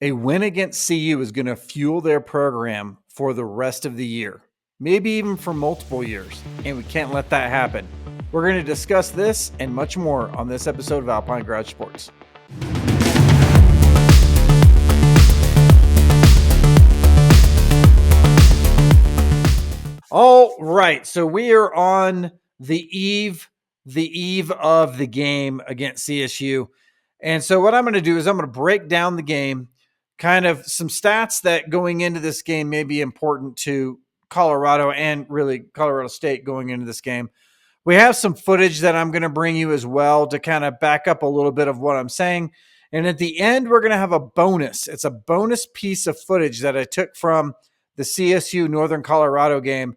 A win against CU is going to fuel their program for the rest of the year, maybe even for multiple years, and we can't let that happen. We're going to discuss this and much more on this episode of Alpine Garage Sports. All right, so we are on the eve of the game against CSU. And so what I'm going to do is I'm going to break down the game, kind of some stats that going into this game may be important to Colorado and really Colorado State going into this game. We have some footage that I'm going to bring you as well to kind of back up a little bit of what I'm saying. And at the end, we're going to have a bonus. It's a bonus piece of footage that I took from the CSU Northern Colorado game,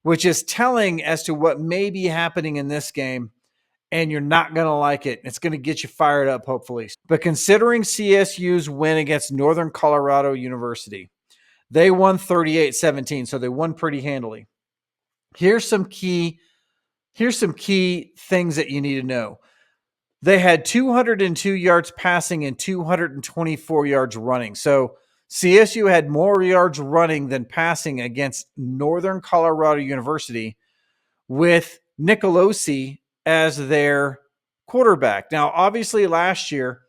which is telling as to what may be happening in this game. And you're not going to like it. It's going to get you fired up, hopefully. But considering CSU's win against Northern Colorado University, they won 38-17, so they won pretty handily. Here's some key things that you need to know. They had 202 yards passing and 224 yards running. So CSU had more yards running than passing against Northern Colorado University with Nicolosi as their quarterback. Now, obviously last year,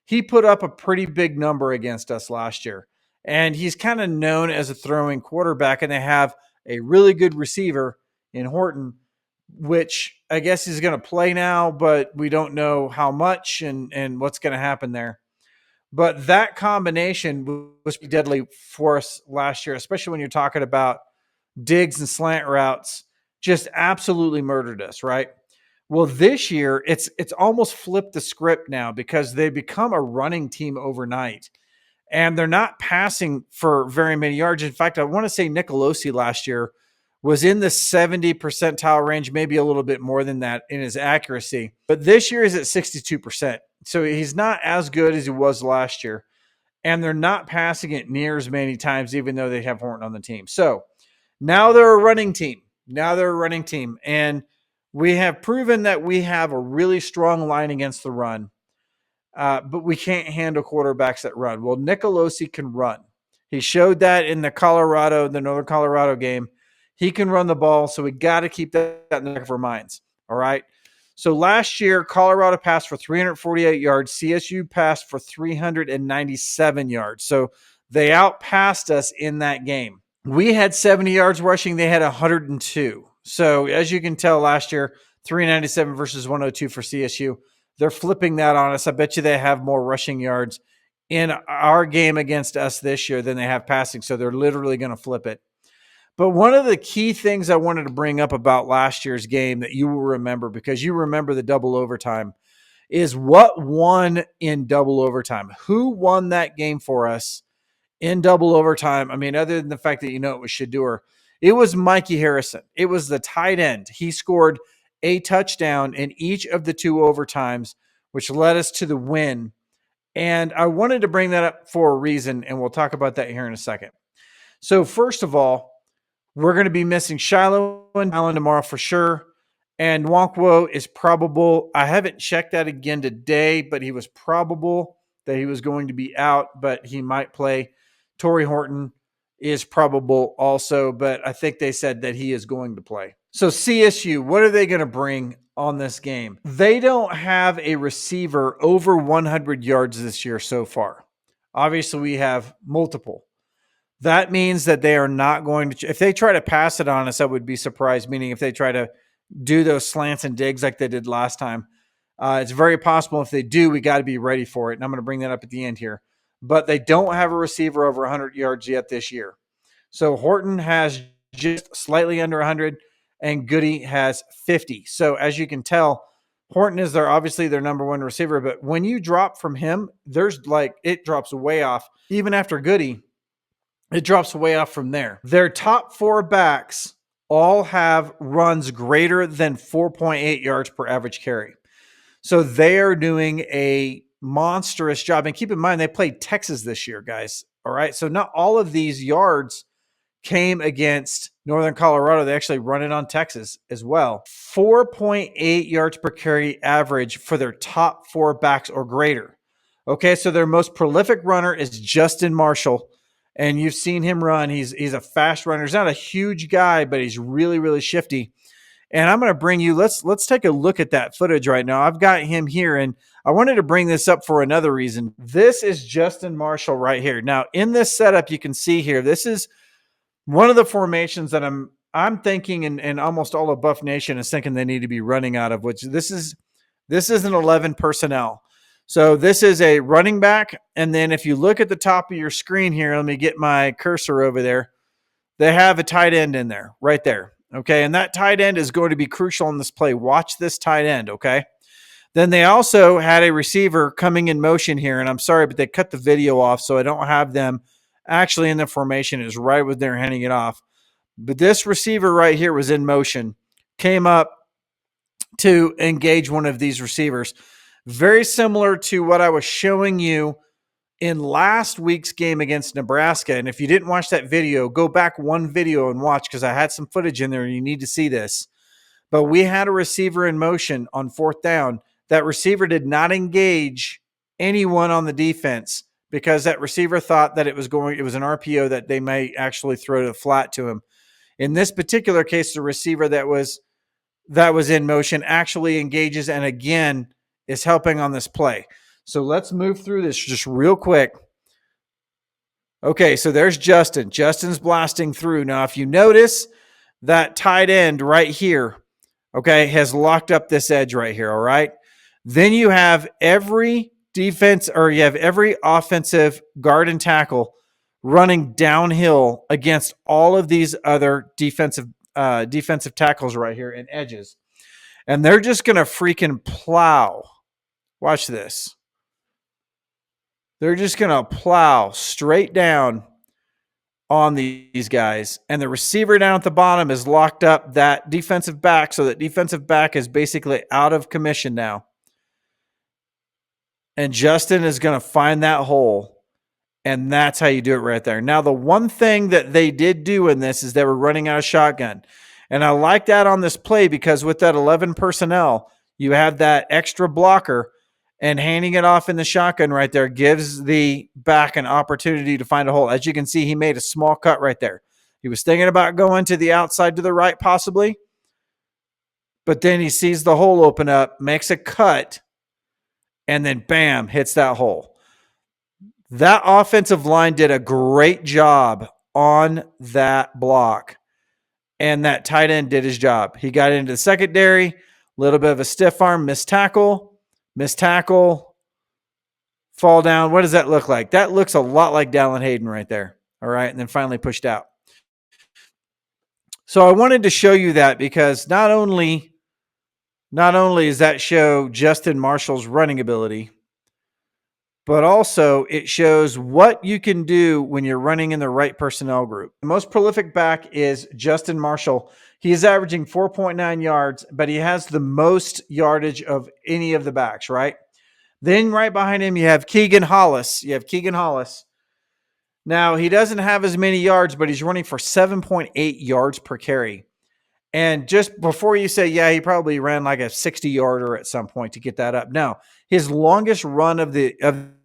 he put up a pretty big number against us last year. And he's kind of known as a throwing quarterback, and they have a really good receiver in Horton, which I guess he's going to play now, but we don't know how much and what's going to happen there. But that combination was deadly for us last year, especially when you're talking about digs and slant routes, just absolutely murdered us, right? Well, this year, it's almost flipped the script now because they become a running team overnight. And they're not passing for very many yards. In fact, I want to say Nicolosi last year was in the 70 percentile range, maybe a little bit more than that in his accuracy. But this year is at 62%. So he's not as good as he was last year. And they're not passing it near as many times, even though they have Horton on the team. So now they're a running team. And we have proven that we have a really strong line against the run. But we can't handle quarterbacks that run. Well, Nicolosi can run. He showed that in the Northern Colorado game. He can run the ball, so we got to keep that in the back of our minds. All right. So last year, Colorado passed for 348 yards. CSU passed for 397 yards. So they outpassed us in that game. We had 70 yards rushing. They had 102. So as you can tell, last year, 397 versus 102 for CSU. They're flipping that on us. I bet you they have more rushing yards in our game against us this year than they have passing. So they're literally going to flip it. But one of the key things I wanted to bring up about last year's game that you will remember, because you remember the double overtime, is what won in double overtime. Who won that game for us in double overtime? I mean, other than the fact that it was Shedeur, it was Mikey Harrison. It was the tight end. He scored a touchdown in each of the two overtimes, which led us to the win. And I wanted to bring that up for a reason, and we'll talk about that here in a second. So first of all, we're going to be missing Shiloh and Allen tomorrow for sure. And Nwankwo is probable. I haven't checked that again today, but he was probable that he was going to be out, but he might play. Torrey Horton is probable also, but I think they said that he is going to play. So CSU, what are they going to bring on this game? They don't have a receiver over 100 yards this year so far. Obviously, we have multiple. That means that they are not going to – if they try to pass it on us, I would be surprised, meaning if they try to do those slants and digs like they did last time. It's very possible if they do, we got to be ready for it, and I'm going to bring that up at the end here. But they don't have a receiver over 100 yards yet this year. So Horton has just slightly under 100, and Goody has 50. So as you can tell, Horton is obviously their number one receiver, but when you drop from him, it drops way off. Even after Goody, it drops way off from there. Their top four backs all have runs greater than 4.8 yards per average carry. So they are doing a monstrous job. And keep in mind, they played Texas this year, guys. All right. So not all of these yards came against Northern Colorado. They actually run it on Texas as well. 4.8 yards per carry average for their top four backs or greater. Okay, so their most prolific runner is Justin Marshall, and you've seen him run. He's a fast runner. He's not a huge guy, but he's really, really shifty. And I'm going to bring you. Let's take a look at that footage right now. I've got him here, and I wanted to bring this up for another reason. This is Justin Marshall right here. Now, in this setup, you can see here. This is one of the formations that I'm thinking, and almost all of Buff Nation is thinking they need to be running out of. Which this is an 11 personnel. So this is a running back, and then if you look at the top of your screen here, let me get my cursor over there. They have a tight end in there, right there. Okay, and that tight end is going to be crucial in this play. Watch this tight end, okay? Then they also had a receiver coming in motion here, and I'm sorry, but they cut the video off, so I don't have them actually in the formation. Is right when they're handing it off. But this receiver right here was in motion, came up to engage one of these receivers. Very similar to what I was showing you in last week's game against Nebraska. And if you didn't watch that video, go back one video and watch, because I had some footage in there and you need to see this. But we had a receiver in motion on fourth down. That receiver did not engage anyone on the defense because that receiver thought that it was an RPO that they may actually throw the flat to him. In this particular case, the receiver that was in motion actually engages and again is helping on this play. So let's move through this just real quick. Okay, so there's Justin. Justin's blasting through. Now, if you notice, that tight end right here, okay, has locked up this edge right here, all right? Then you have every offensive guard and tackle running downhill against all of these other defensive tackles right here and edges. And they're just going to freaking plow. Watch this. They're just going to plow straight down on these guys. And the receiver down at the bottom is locked up that defensive back. So that defensive back is basically out of commission now. And Justin is going to find that hole. And that's how you do it right there. Now, the one thing that they did do in this is they were running out of shotgun. And I like that on this play because with that 11 personnel, you have that extra blocker, and handing it off in the shotgun right there gives the back an opportunity to find a hole. As you can see, he made a small cut right there. He was thinking about going to the outside to the right possibly, but then he sees the hole open up, makes a cut, and then bam, hits that hole. That offensive line did a great job on that block, and that tight end did his job. He got into the secondary, a little bit of a stiff arm, missed tackle, fall down. What does that look like? That looks a lot like Dallin Hayden right there. All right, and then finally pushed out. So I wanted to show you that because not only does that show Justin Marshall's running ability, but also it shows what you can do when you're running in the right personnel group. The most prolific back is Justin Marshall. He is averaging 4.9 yards, but he has the most yardage of any of the backs, right? Then right behind him, you have Keegan Hollis. Now, he doesn't have as many yards, but he's running for 7.8 yards per carry. And just before you say, yeah, he probably ran like a 60-yarder at some point to get that up. No, his longest run of the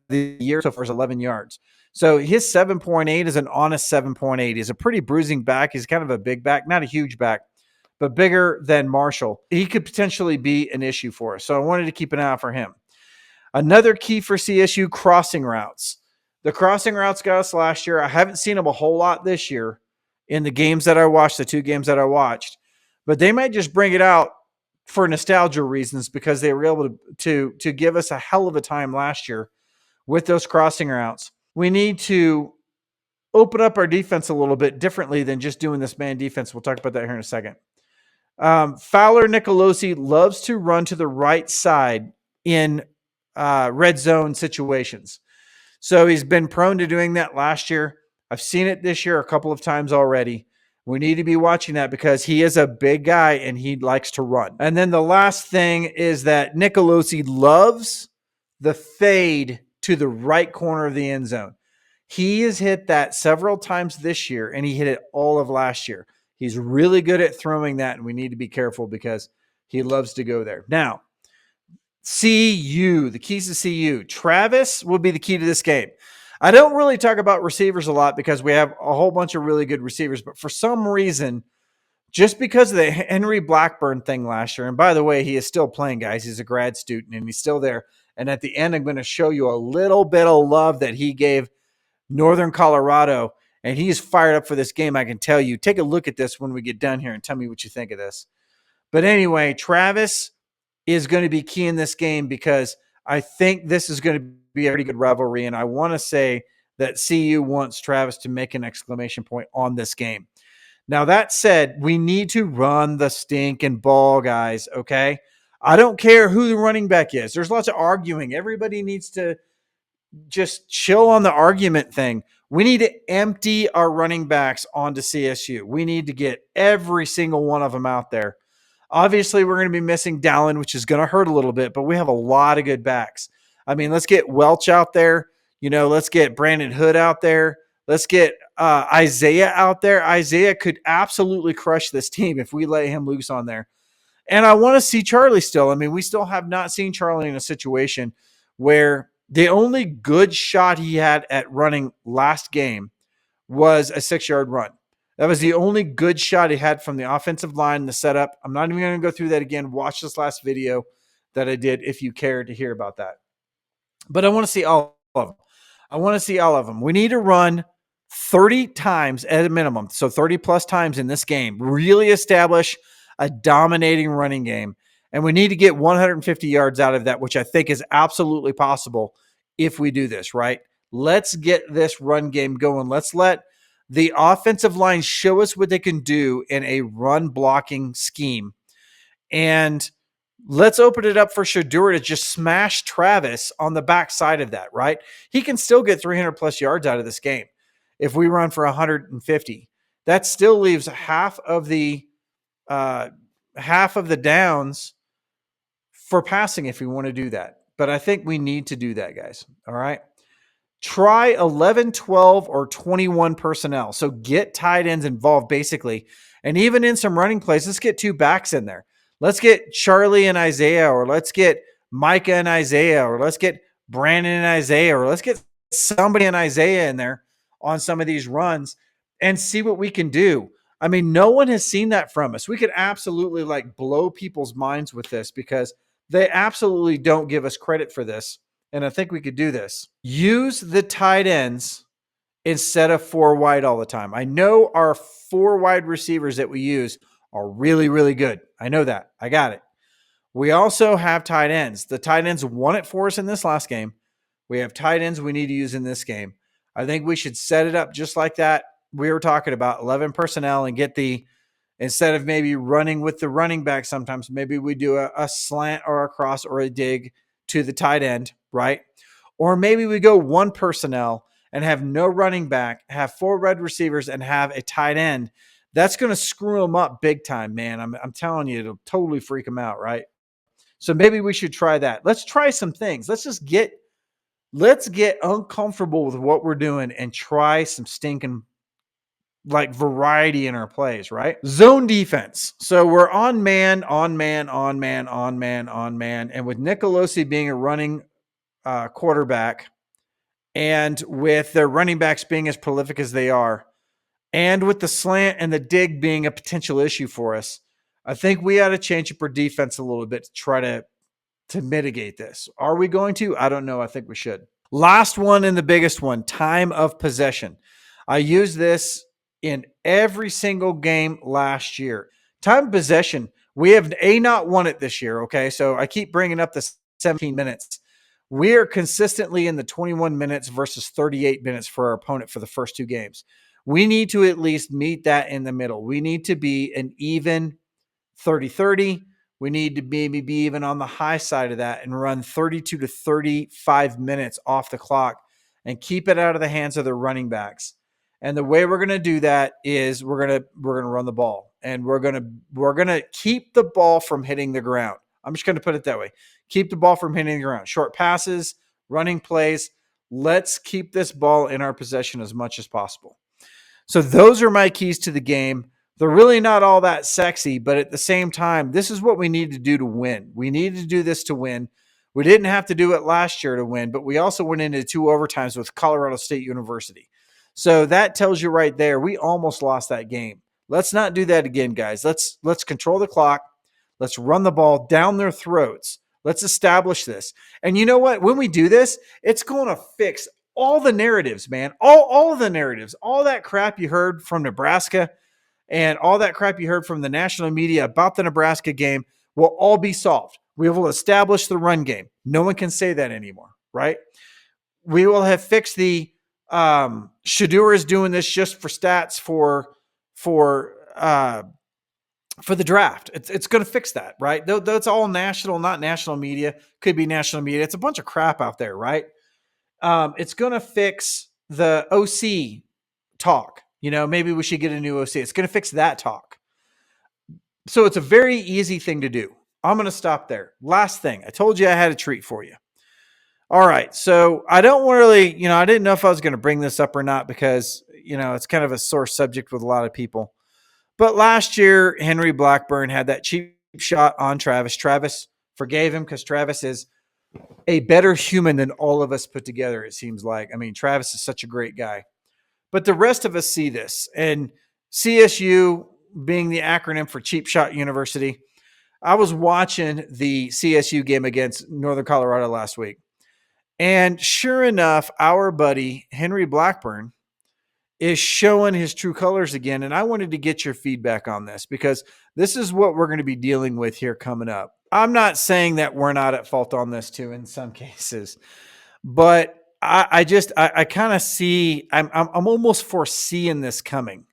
year so far is 11 yards. So his 7.8 is an honest 7.8. He's a pretty bruising back. He's kind of a big back, not a huge back, but bigger than Marshall. He could potentially be an issue for us. So I wanted to keep an eye out for him. Another key for CSU, crossing routes. The crossing routes got us last year. I haven't seen them a whole lot this year in the games that I watched, the two games that I watched. But they might just bring it out for nostalgia reasons because they were able to give us a hell of a time last year with those crossing routes. We need to open up our defense a little bit differently than just doing this man defense. We'll talk about that here in a second. Fowler Nicolosi loves to run to the right side in red zone situations. So he's been prone to doing that last year. I've seen it this year a couple of times already. We need to be watching that because he is a big guy and he likes to run. And then the last thing is that Nicolosi loves the fade to the right corner of the end zone. He has hit that several times this year, and he hit it all of last year. He's really good at throwing that, and we need to be careful because he loves to go there. Now, CU, the keys to CU. Travis will be the key to this game. I don't really talk about receivers a lot because we have a whole bunch of really good receivers, but for some reason, just because of the Henry Blackburn thing last year, and by the way, he is still playing, guys. He's a grad student and he's still there. And at the end, I'm going to show you a little bit of love that he gave Northern Colorado, and he's fired up for this game, I can tell you. Take a look at this when we get done here and tell me what you think of this. But anyway, Travis is going to be key in this game because I think this is going to be a pretty good rivalry, and I want to say that CU wants Travis to make an exclamation point on this game. Now, that said, we need to run the stinking ball, guys, okay? I don't care who the running back is. There's lots of arguing. Everybody needs to just chill on the argument thing. We need to empty our running backs onto CSU. We need to get every single one of them out there. Obviously, we're going to be missing Dallin, which is going to hurt a little bit, but we have a lot of good backs. I mean, let's get Welch out there. Let's get Brandon Hood out there. Let's get Isaiah out there. Isaiah could absolutely crush this team if we let him loose on there. And I want to see Charlie still. I mean, we still have not seen Charlie in a situation where the only good shot he had at running last game was a 6-yard run. That was the only good shot he had from the offensive line, the setup. I'm not even going to go through that again. Watch this last video that I did if you care to hear about that. But I want to see all of them. I want to see all of them. We need to run 30 times at a minimum, so 30 plus times in this game, really establish a dominating running game. And we need to get 150 yards out of that, which I think is absolutely possible if we do this, right? Let's get this run game going. Let's let the offensive line show us what they can do in a run blocking scheme. And let's open it up for Shedeur to just smash Travis on the backside of that, right? He can still get 300 plus yards out of this game if we run for 150. That still leaves half of the downs for passing if we want to do that. But I think we need to do that, guys. All right. Try 11, 12, or 21 personnel. So get tight ends involved, basically. And even in some running plays, let's get 2 backs in there. Let's get Charlie and Isaiah, or let's get Micah and Isaiah, or let's get Brandon and Isaiah, or let's get somebody and Isaiah in there on some of these runs and see what we can do. I mean, no one has seen that from us. We could absolutely blow people's minds with this because they absolutely don't give us credit for this. And I think we could do this. Use the tight ends instead of 4 wide all the time. I know our 4 wide receivers that we use are really, really good. I know that. I got it. We also have tight ends. The tight ends won it for us in this last game. We have tight ends we need to use in this game. I think we should set it up just like that. We were talking about 11 personnel and get instead of maybe running with the running back sometimes, maybe we do a slant or a cross or a dig to the tight end, right? Or maybe we go 1 personnel and have no running back, have 4 red receivers, and have a tight end. That's going to screw them up big time, man. I'm telling you, it'll totally freak them out, right? So maybe we should try that. Let's try some things. Let's get uncomfortable with what we're doing and try some stinking variety in our plays, right? Zone defense. So we're on man. And with Nicolosi being a running quarterback, and with their running backs being as prolific as they are, and with the slant and the dig being a potential issue for us, I think we ought to change up our defense a little bit to try to mitigate this. Are we going to? I don't know. I think we should. Last one and the biggest one, time of possession. I used this in every single game last year. Time of possession, we have not won it this year, okay? So I keep bringing up the 17 minutes. We are consistently in the 21 minutes versus 38 minutes for our opponent for the first 2 games. We need to at least meet that in the middle. We need to be an even 30-30. We need to maybe be even on the high side of that and run 32 to 35 minutes off the clock and keep it out of the hands of the running backs. And the way we're going to do that is we're going to run the ball, and we're going to keep the ball from hitting the ground. I'm just going to put it that way. Keep the ball from hitting the ground. Short passes, running plays. Let's keep this ball in our possession as much as possible. So those are my keys to the game. They're really not all that sexy, but at the same time, this is what we need to do to win. We need to do this to win. We didn't have to do it last year to win, but we also went into 2 overtimes with Colorado State University. So that tells you right there, we almost lost that game. Let's not do that again, guys. Let's control the clock. Let's run the ball down their throats. Let's establish this. And you know what? When we do this, it's going to fix all the narratives, man. All of the narratives, all that crap you heard from Nebraska and all that crap you heard from the national media about the Nebraska game will all be solved. We will establish the run game. No one can say that anymore, right? We will have fixed the Shadur is doing this just for stats for the draft. It's going to fix that, right? That's all national, not national media. Could be national media. It's a bunch of crap out there, right? It's going to fix the OC talk. You know, maybe we should get a new OC. It's going to fix that talk. So it's a very easy thing to do. I'm going to stop there. Last thing. I told you I had a treat for you. All right. So I don't really, I didn't know if I was going to bring this up or not because, it's kind of a sore subject with a lot of people. But last year, Henry Blackburn had that cheap shot on Travis. Travis forgave him because Travis is a better human than all of us put together, it seems like. I mean, Travis is such a great guy. But the rest of us see this. And CSU being the acronym for Cheap Shot University, I was watching the CSU game against Northern Colorado last week. And sure enough, our buddy Henry Blackburn is showing his true colors again. And I wanted to get your feedback on this because this is what we're going to be dealing with here coming up. I'm not saying that we're not at fault on this too in some cases, but I kind of see, I'm almost foreseeing this coming.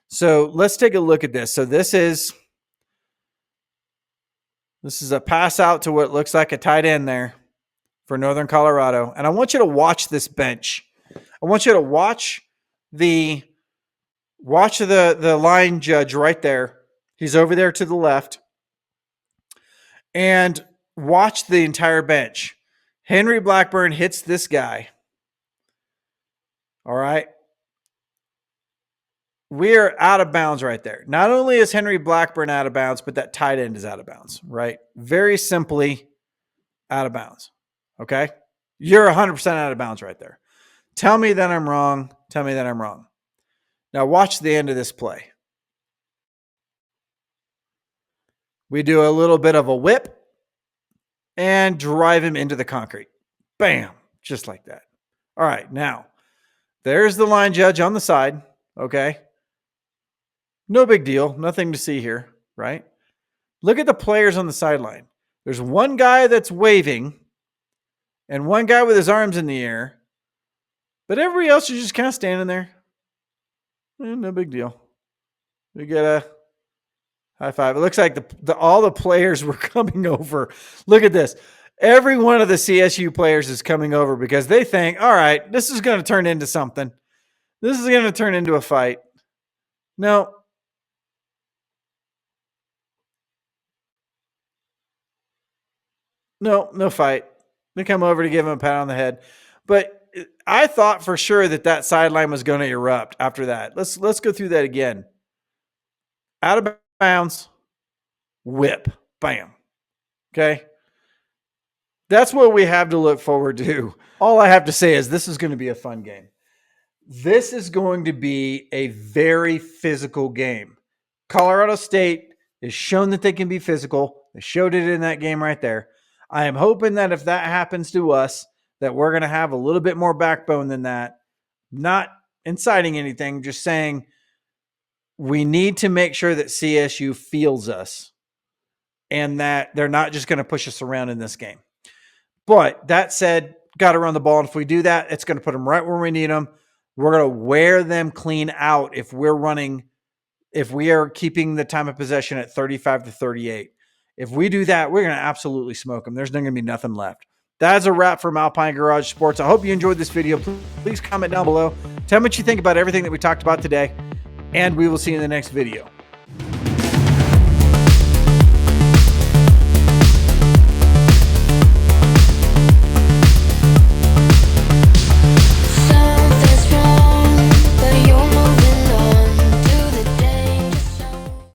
So let's take a look at this. So this is a pass out to what looks like a tight end there for Northern Colorado. And I want you to watch this bench. I want you to watch the line judge right there. He's over there to the left. And watch the entire bench. Henry Blackburn hits this guy. All right. We are out of bounds right there. Not only is Henry Blackburn out of bounds, but that tight end is out of bounds, right? Very simply out of bounds. Okay. You're 100% out of bounds right there. Tell me that I'm wrong. Tell me that I'm wrong. Now watch the end of this play. We do a little bit of a whip and drive him into the concrete. Bam. Just like that. All right. Now, there's the line judge on the side. Okay. No big deal. Nothing to see here, right? Look at the players on the sideline. There's one guy that's waving and one guy with his arms in the air, but everybody else is just kind of standing there. No big deal. We get a high five. It looks like all the players were coming over. Look at this. Every one of the CSU players is coming over because they think, all right, this is going to turn into something. This is going to turn into a fight. No. No fight. They come over to give him a pat on the head. But I thought for sure that sideline was going to erupt after that. Let's go through that again. Out of bounds. Whip. Bam. Okay. That's what we have to look forward to. All I have to say is this is going to be a fun game. This is going to be a very physical game. Colorado State has shown that they can be physical. They showed it in that game right there. I am hoping that if that happens to us, that we're going to have a little bit more backbone than that. Not inciting anything, just saying we need to make sure that CSU feels us and that they're not just going to push us around in this game. But that said, got to run the ball. And if we do that, it's going to put them right where we need them. We're going to wear them clean out if we are keeping the time of possession at 35-38. If we do that, we're going to absolutely smoke them. There's not going to be nothing left. That's a wrap from Alpine Garage Sports. I hope you enjoyed this video. Please comment down below. Tell me what you think about everything that we talked about today. And we will see you in the next video.